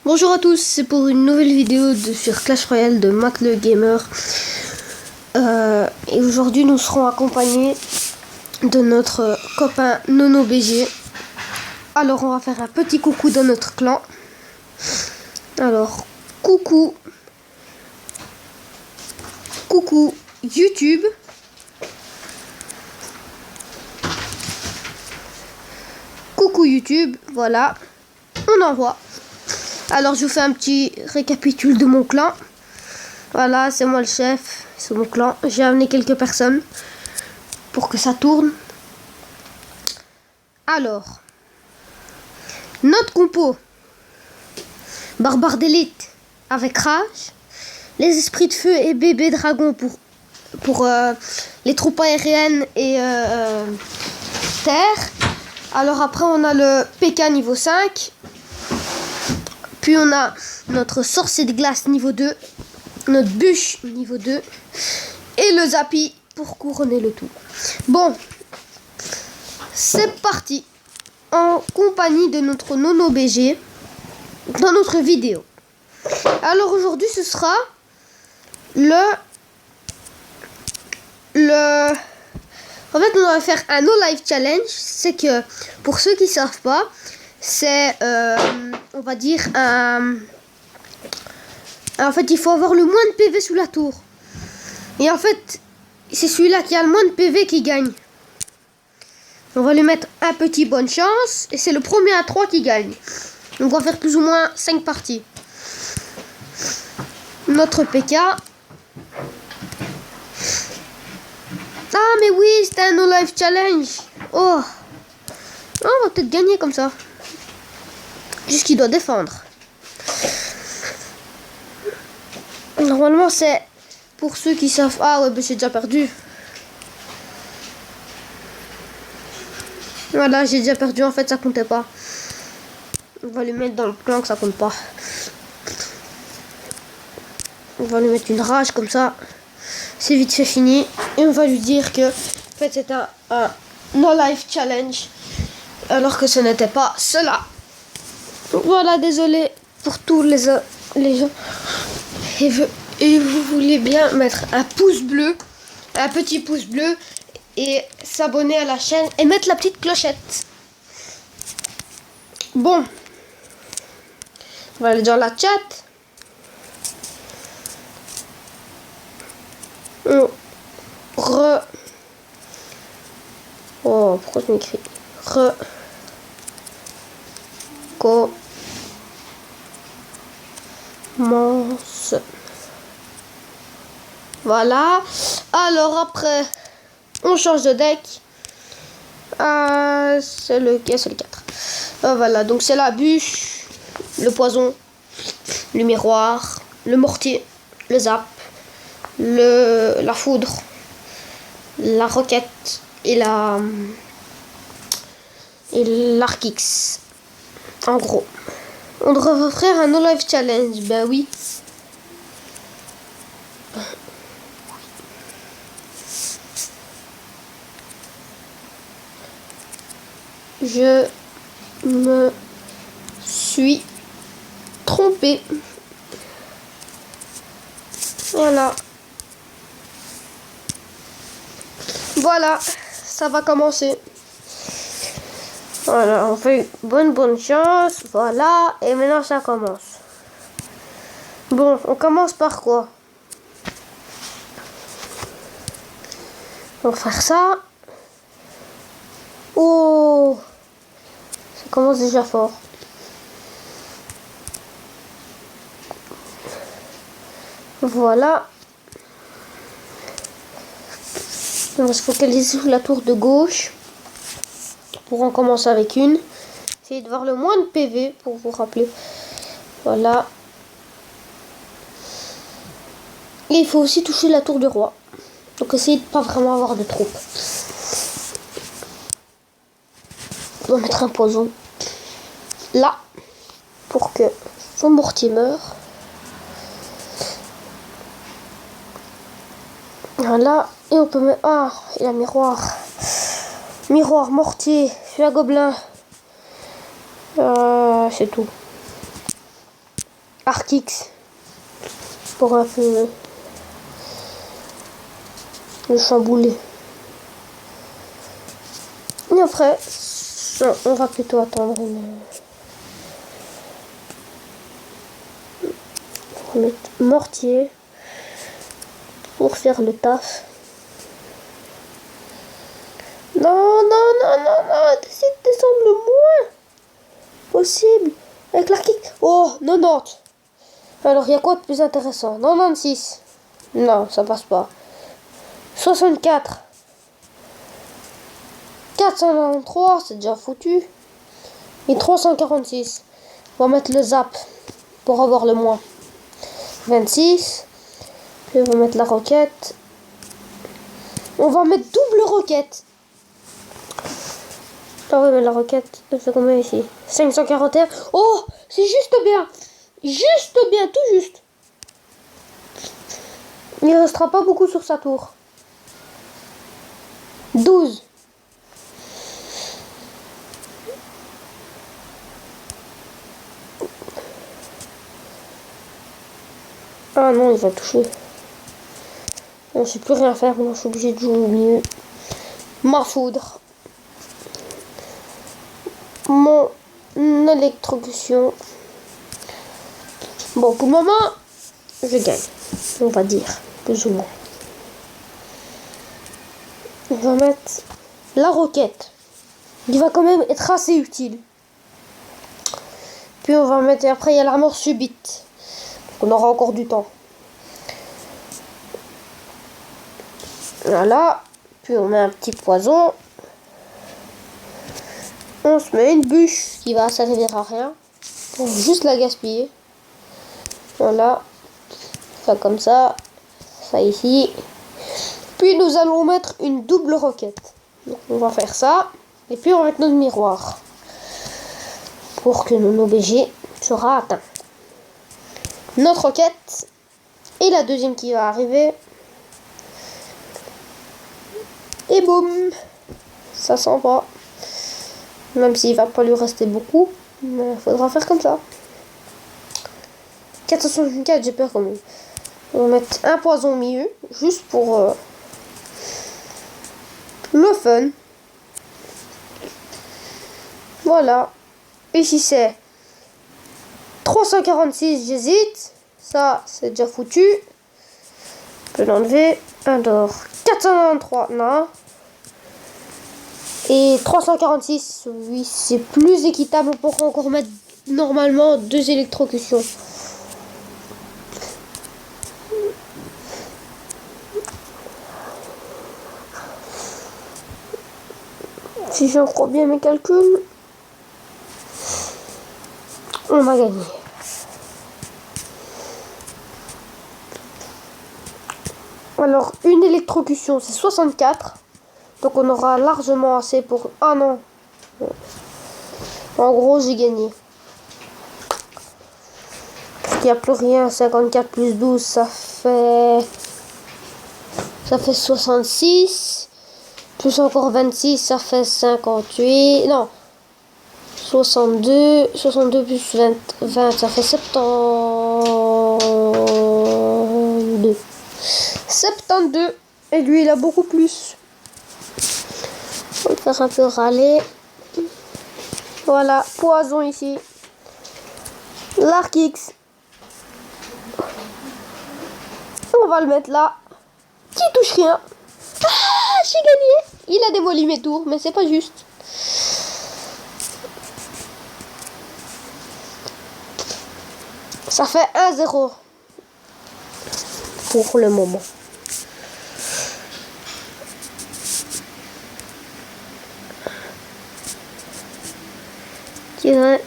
Bonjour à tous, c'est pour une nouvelle vidéo sur Clash Royale de Matt le Gamer. Et aujourd'hui nous serons accompagnés de notre copain Nono BG. Alors on va faire un petit coucou dans notre clan. Alors coucou YouTube. Coucou YouTube, voilà, on envoie. Alors je vous fais un petit récapitule de mon clan. Voilà, c'est moi le chef, c'est mon clan. J'ai amené quelques personnes pour que ça tourne. Alors, notre compo: Barbare d'élite avec Rage, les esprits de feu et bébé dragon pour les troupes aériennes et terre. Alors après on a le PK niveau 5. Puis on a notre sorcier de glace niveau 2, notre bûche niveau 2 et le Zappy pour couronner le tout. Bon, c'est parti en compagnie de notre Nono BG dans notre vidéo. Alors aujourd'hui ce sera en fait on va faire un no life challenge. C'est que pour ceux qui savent pas, c'est on va dire en fait il faut avoir le moins de PV sous la tour, et en fait c'est celui-là qui a le moins de PV qui gagne. On va lui mettre un petit bonne chance et c'est le premier à 3 qui gagne. Donc on va faire plus ou moins 5 parties. Notre PK. Ah mais oui, c'était un no life challenge. Oh, on va peut-être gagner comme ça. Juste qu'il doit défendre. Normalement c'est pour ceux qui savent. Ah ouais, bah j'ai déjà perdu. Voilà, j'ai déjà perdu, en fait ça comptait pas. On va lui mettre dans le plan que ça compte pas. On va lui mettre une rage comme ça. C'est vite fait fini. Et on va lui dire que en fait c'est un no life challenge, alors que ce n'était pas cela. Voilà, désolé pour tous les gens. Et vous voulez bien mettre un pouce bleu, un petit pouce bleu, et s'abonner à la chaîne et mettre la petite clochette. Bon, on va aller dans la chat. Oh, pourquoi je m'écris commence. Voilà. Alors après, on change de deck. C'est le 4. Voilà, donc c'est la bûche, le poison, le miroir, le mortier, le zap, la foudre, la roquette et l'arc-X. En gros, on devrait faire un no life challenge. Ben oui. Je me suis trompée. Voilà. Voilà, ça va commencer. Voilà, on fait bonne chance. Voilà, et maintenant ça commence. Bon, on commence par quoi? On va faire ça. Oh, ça commence déjà fort. Voilà. On va se focaliser sur la tour de gauche. Pour en commencer avec une. Essayez de voir le moins de PV pour vous rappeler. Voilà. Et il faut aussi toucher la tour du roi. Donc essayez de pas vraiment avoir de troupes. On va mettre un poison là pour que son mortier meure. Voilà. Et on peut mettre... Ah, il y a miroir. Miroir, mortier, feu à gobelin. C'est tout. Arc-X pour un peu le chambouler. Et après, on va plutôt attendre on va mettre mortier pour faire le taf. Non, non, non, non, non, essaye de descendre le moins possible avec l'arc. Oh, 90. Alors, il y a quoi de plus intéressant? 96. Non, ça passe pas. 64. 493, c'est déjà foutu. Et 346. On va mettre le zap pour avoir le moins. 26. Puis on va mettre la roquette. On va mettre double roquette. Ah ouais, mais la roquette, elle fait combien ici? 541. Oh, c'est juste bien. Juste bien, tout juste. Il ne restera pas beaucoup sur sa tour. 12. Ah non, il va toucher. Je ne sais plus rien faire, moi je suis obligé de jouer au milieu. Ma foudre. Mon électrocution. Bon, pour le moment, je gagne. On va dire, plus ou moins. On va mettre la roquette. Il va quand même être assez utile. Puis on va mettre, après il y a la mort subite. On aura encore du temps. Voilà. Puis on met un petit poison. On se met une bûche qui va servir à rien. Pour juste la gaspiller. Voilà. Ça comme ça. Ça ici. Puis nous allons mettre une double roquette. Donc on va faire ça. Et puis on va mettre notre miroir. Pour que nos BG sera atteint. Notre roquette. Et la deuxième qui va arriver. Et boum. Ça s'en va. Même s'il va pas lui rester beaucoup. Mais il faudra faire comme ça. 464, j'ai peur quand même. On va mettre un poison au milieu. Juste pour le fun. Voilà. Ici c'est 346, j'hésite. Ça, c'est déjà foutu. Je peux l'enlever. Un d'or. 493, non. Et 346, oui, c'est plus équitable pour encore mettre normalement 2 électrocutions. Si j'en crois bien mes calculs, on a gagné. Alors, une électrocution, c'est 64. Donc, on aura largement assez pour... Ah non. En gros, j'ai gagné. Parce qu'il n'y a plus rien. 54 plus 12, ça fait 66. Plus encore 26, ça fait 58. Non. 62. 62 plus 20, ça fait 72. 72. Et lui, il a beaucoup plus. On va le faire un peu râler. Voilà, poison ici. L'arc-X. On va le mettre là. Qui touche rien. Ah, j'ai gagné. Il a démoli mes tours, mais c'est pas juste. Ça fait 1-0. Pour le moment. Tirer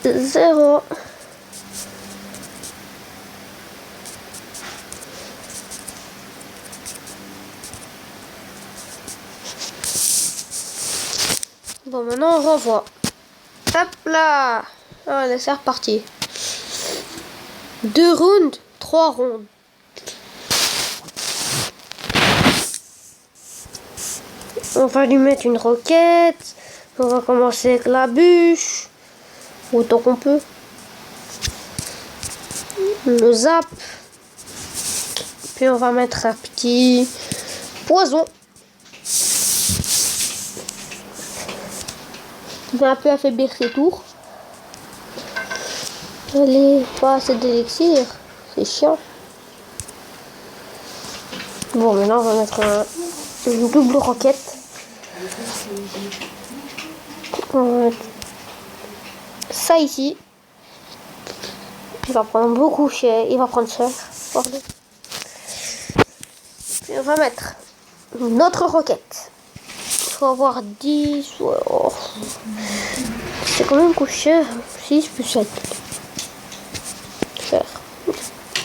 0. Bon, maintenant on revoit. Hop là. Allez, c'est reparti. 2 rounds, 3 rounds. On va lui mettre une roquette. On va commencer avec la bûche. Autant qu'on peut. le zap. Puis on va mettre un petit poison. Il va un peu affaiblir ses tours. Allez, pas assez d'élixir. C'est chiant. Bon, maintenant on va mettre une double roquette. On va mettre ça ici. Il va prendre beaucoup cher. Il va prendre cher. Pardon. Puis on va mettre une autre roquette. Il faut avoir 10. Oh. C'est quand même cher. 6 plus 7. Cher.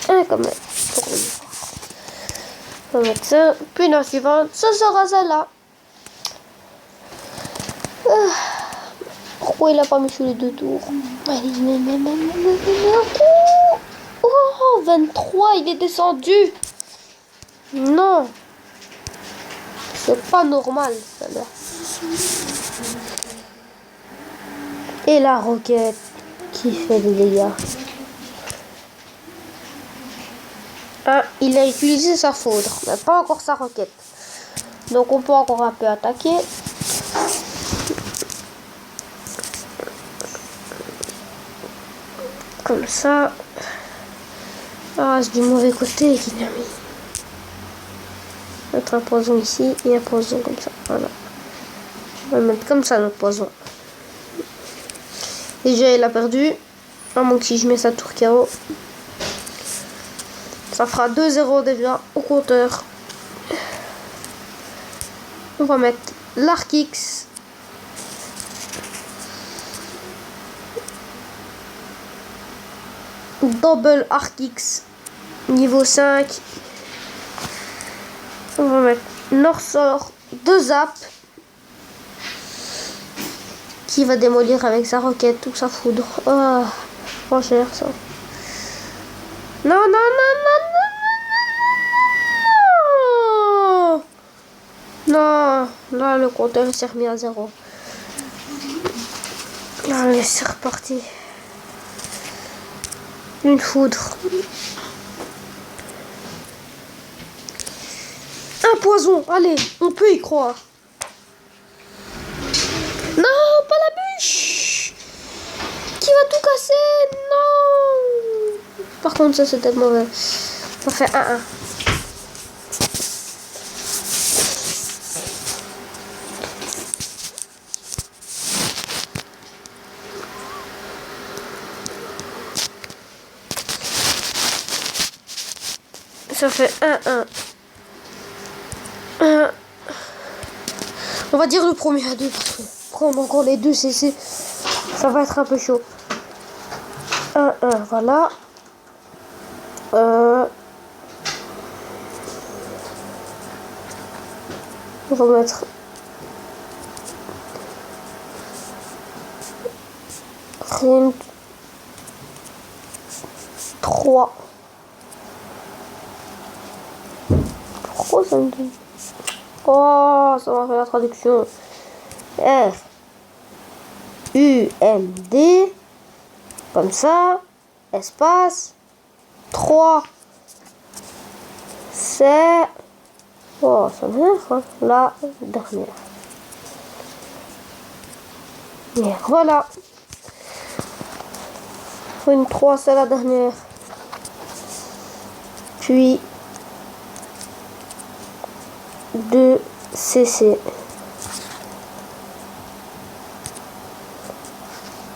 Quand même. On va mettre ça. Puis la suivante, ça sera celle-là. Pourquoi il a pas mis sur les deux tours? Oh, 23, il est descendu. Non. C'est pas normal, celle-là. Et la roquette qui fait des dégâts. Ah, il a utilisé sa foudre, mais pas encore sa roquette. Donc on peut encore un peu attaquer. Comme ça. Ah, c'est du mauvais côté qu'il a mis. Mettre un poison ici et un poison comme ça. Voilà. On va mettre comme ça notre poison. Déjà il a perdu. À moins que si je mets sa tour KO. Ça fera 2-0 déjà au compteur. On va mettre l'arc X. Double arc X. Niveau 5. On va mettre Norsor de zap. Qui va démolir avec sa roquette ou sa foudre. Oh, trop cher ça. Non, non, non, non, non, non, non. Non, là le compteur s'est remis à 0. Allez, c'est reparti. Une foudre. Un poison. Allez, on peut y croire. Non, pas la bûche. Qui va tout casser? Non. Par contre, ça c'était mauvais. On fait 1-1. Ça fait 1-1. On va dire le premier à 2 parce que prendre encore les 2 CC, ça va être un peu chaud. 1-1, voilà. On va mettre Friend 3. Pourquoi ça me dit? Oh, ça m'a fait la traduction. R U M D comme ça, espace 3. C'est oh, ça veut dire hein, la dernière. Et voilà. Une 3, c'est la dernière. Puis 2 CC.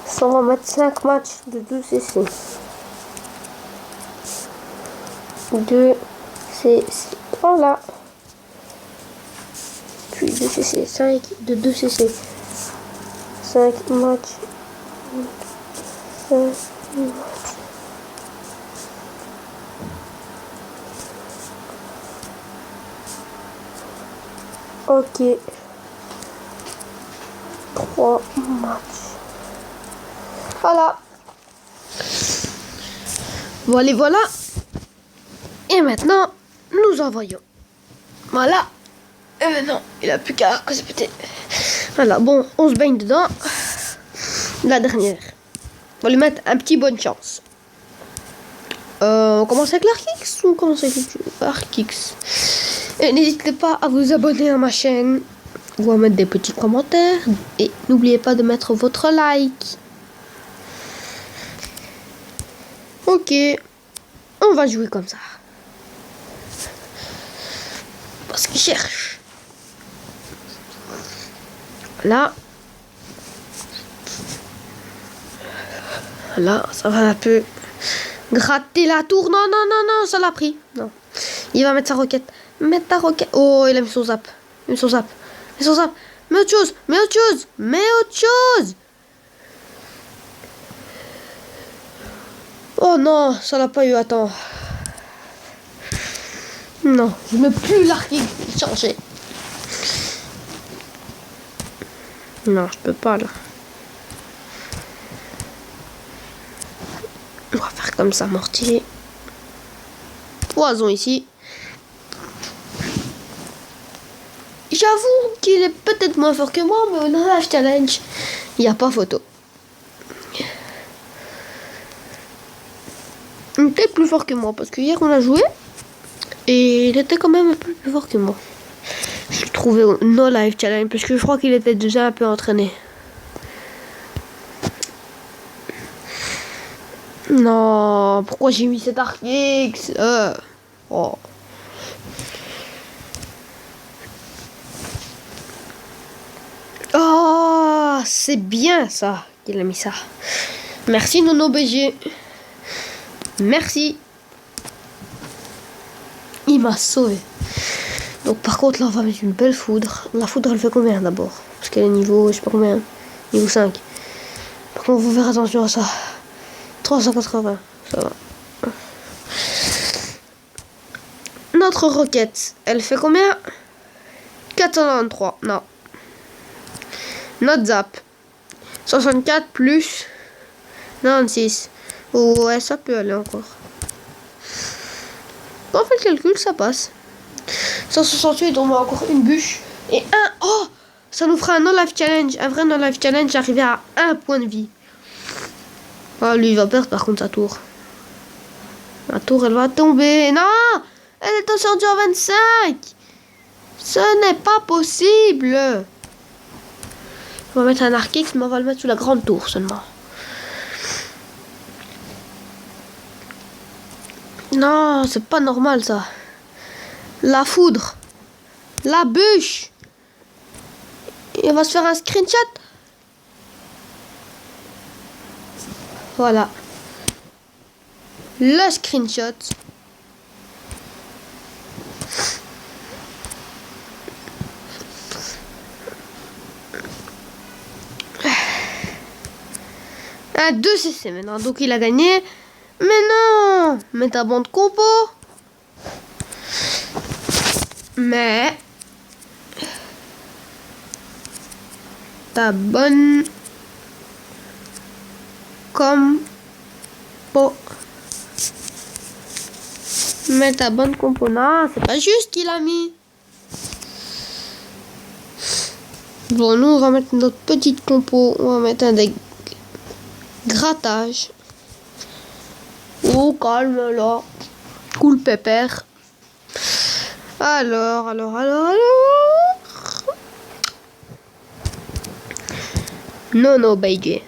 Ça va mettre 5 matchs de 2 CC. 2 CC. Voilà. Puis 2 CC. 5 de 2 CC. 5 matchs. 5 matchs. Ok. 3 matchs. Voilà. Voilà, voilà. Et maintenant, nous envoyons. Voilà. Et maintenant, il a plus qu'à se péter. Voilà, bon, on se baigne dedans. La dernière. On va lui mettre un petit bonne chance. On commence avec l'Arkix ou on commence avec l'Arkix? Et n'hésitez pas à vous abonner à ma chaîne ou à mettre des petits commentaires. Et n'oubliez pas de mettre votre like. Ok, on va jouer comme ça. Parce qu'il cherche. Là. Là, ça va un peu gratter la tour. Non, non, non, non, ça l'a pris. Non. Il va mettre sa roquette. Mettre ta roquette. Oh, il a mis son zap. Il a mis son zap. Mais son zap. Mais autre chose. Mais autre chose. Mais autre chose. Oh non, ça l'a pas eu. Attends. Non, je ne peux plus l'arriver. Changer. Non, je peux pas là. On va faire comme ça, mortier. Poison ici. J'avoue qu'il est peut-être moins fort que moi, mais au Live Challenge, il n'y a pas photo. Il était plus fort que moi, parce que hier on a joué, et il était quand même un peu plus fort que moi. Je le trouvais au No Live Challenge, parce que je crois qu'il était déjà un peu entraîné. Non, pourquoi j'ai mis cet Arkix? Oh. Oh, c'est bien ça qu'il a mis ça. Merci Nono BG. Merci. Il m'a sauvé. Donc par contre là on va mettre une belle foudre. La foudre elle fait combien d'abord? Parce qu'elle est niveau, je sais pas combien. Niveau 5. Par contre vous faire attention à ça. 380. Ça va. Notre roquette, elle fait combien? 493. Non. Notre zap. 64 plus 96. Oh, ouais, ça peut aller encore. On fait le calcul, ça passe. 168, on a encore une bûche. Et un... Oh, ça nous fera un no-life challenge. Un vrai no-life challenge arrivé à 1 point de vie. Oh, lui, il va perdre par contre sa tour. La tour, elle va tomber. Non, elle est descendue en 25. Ce n'est pas possible. On va mettre un Arkix, mais on va le mettre sous la grande tour seulement. Non, c'est pas normal ça. La foudre. La bûche. Il va se faire un screenshot. Voilà. Le screenshot. Un 2 CC maintenant. Donc il a gagné. Mais non. Mais ta bande compo. Mais ta bonne compo. Mais ta bonne compo. Non, c'est pas juste qu'il a mis. Bon, nous on va mettre notre petite compo. On va mettre un des grattages. Oh, calme là. Cool pépère. Alors. Non, baby.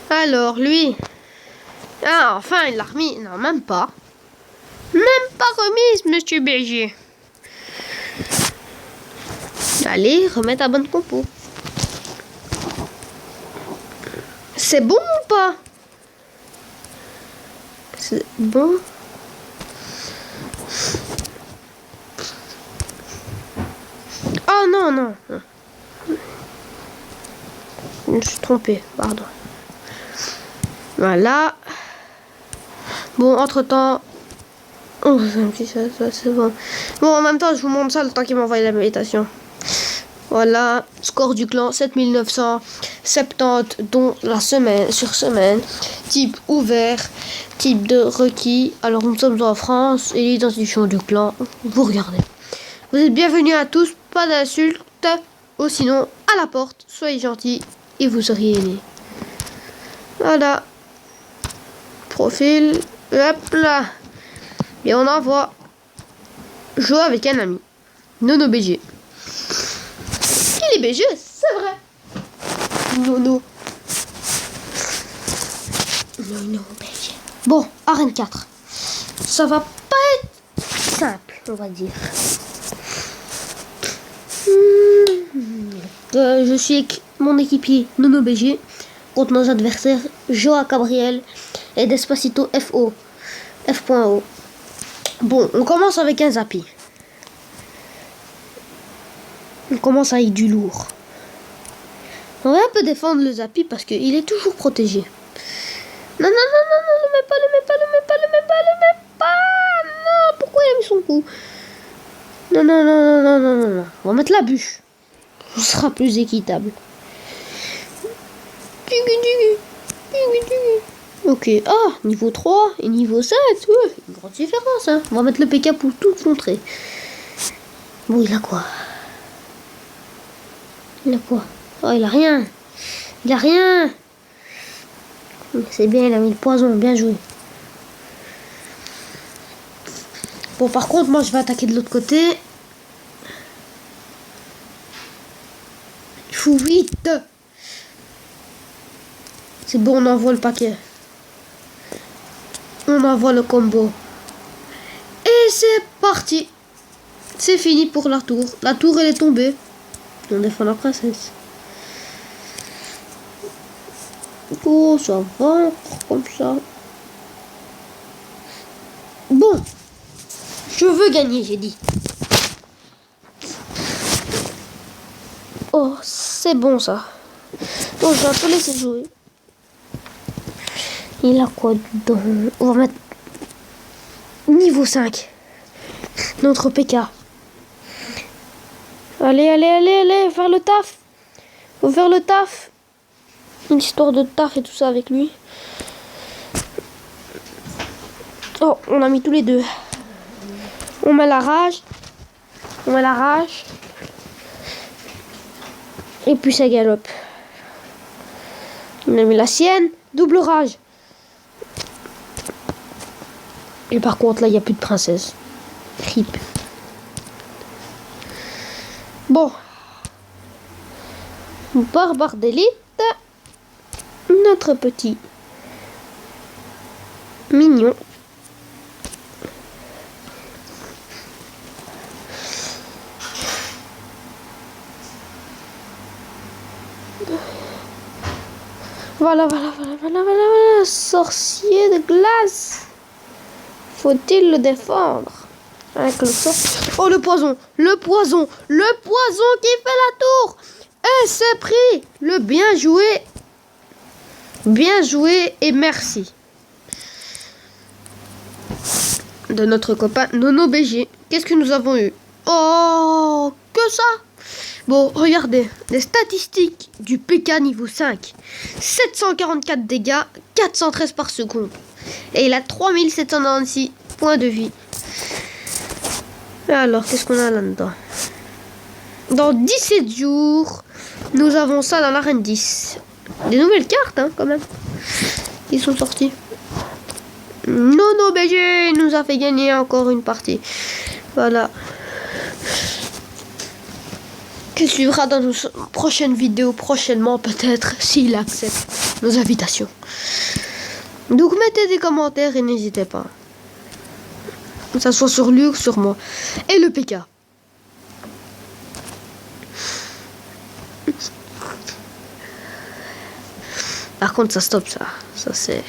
Alors, lui. Ah, enfin, il l'a remis. Non, même pas. Même pas remise, monsieur BG. Allez, remets ta bonne compo. C'est bon ou pas? C'est bon. Oh non. Je me suis trompée, pardon. Voilà. Bon, entre-temps... Oh, c'est bon. Bon, en même temps, je vous montre ça le temps qu'il m'envoie la méditation. Voilà, score du clan 7970, dont la semaine sur semaine. Type ouvert, type de requis. Alors, nous sommes en France et l'identifiant du clan, vous regardez. Vous êtes bienvenus à tous, pas d'insultes. Ou sinon, à la porte, soyez gentils et vous seriez aimés. Voilà. Profil. Hop là. Et on envoie. Jouer avec un ami. Nono BG. Il est BG, c'est vrai. Nono. Nono BG. Bon, arène 4. Ça va pas être simple, on va dire. Je suis avec mon équipier Nono BG contre nos adversaires Joa Gabriel et Despacito FO. F.O. Bon, on commence avec un Zappi. On commence avec du lourd. On va un peu défendre le Zappi parce qu'il est toujours protégé. Non, non, non, non, non, le mets pas, le mets pas, le mets pas, le mets pas, le mets pas. Non, pourquoi il a mis son coup? Non, non, non, non, non, non, non, non. On va mettre la bûche. Ce sera plus équitable. Ok, ah, niveau 3 et niveau 7, ouais, une grande différence, hein. On va mettre le PK pour tout contrer. Bon, il a quoi? Il a quoi? Oh, il a rien. Il a rien. C'est bien, il a mis le poison, bien joué. Bon, par contre, moi, je vais attaquer de l'autre côté. Il faut vite. C'est bon, on envoie le paquet. On envoie le combo. Et c'est parti. C'est fini pour la tour. La tour, elle est tombée. On défend la princesse. Oh, ça va, comme ça. Bon. Je veux gagner, j'ai dit. Oh, c'est bon, ça. Bon, je vais un peu laisser jouer. Il a quoi dedans? On va mettre niveau 5. Notre PK. Allez, allez, allez, allez, faire le taf. Faut faire le taf. Une histoire de taf et tout ça avec lui. Oh, on a mis tous les deux. On met la rage. On met la rage. Et puis ça galope. On a mis la sienne. Double rage. Et par contre, là, il n'y a plus de princesse. Rip. Bon. Barbare d'élite. Notre petit mignon. Voilà, voilà, voilà, voilà, voilà. Sorcier de glace. Faut-il le défendre avec le sort? Oh, le poison, le poison, le poison qui fait la tour. Et c'est pris. Le bien joué. Bien joué et merci. De notre copain Nono BG. Qu'est-ce que nous avons eu? Oh, que ça? Bon, regardez. Les statistiques du PK niveau 5. 744 dégâts, 413 par seconde. Et il a 3796 points de vie. Alors, qu'est-ce qu'on a là-dedans? Dans 17 jours, nous avons ça dans l'arène 10. Des nouvelles cartes, hein, quand même. Ils sont sortis. Nono BG nous a fait gagner encore une partie. Voilà. Qui suivra dans nos prochaines vidéos, prochainement peut-être, s'il accepte nos invitations. Donc mettez des commentaires et n'hésitez pas. Que ça soit sur lui ou sur moi. Et le PK. Par contre, ça stoppe ça. Ça c'est...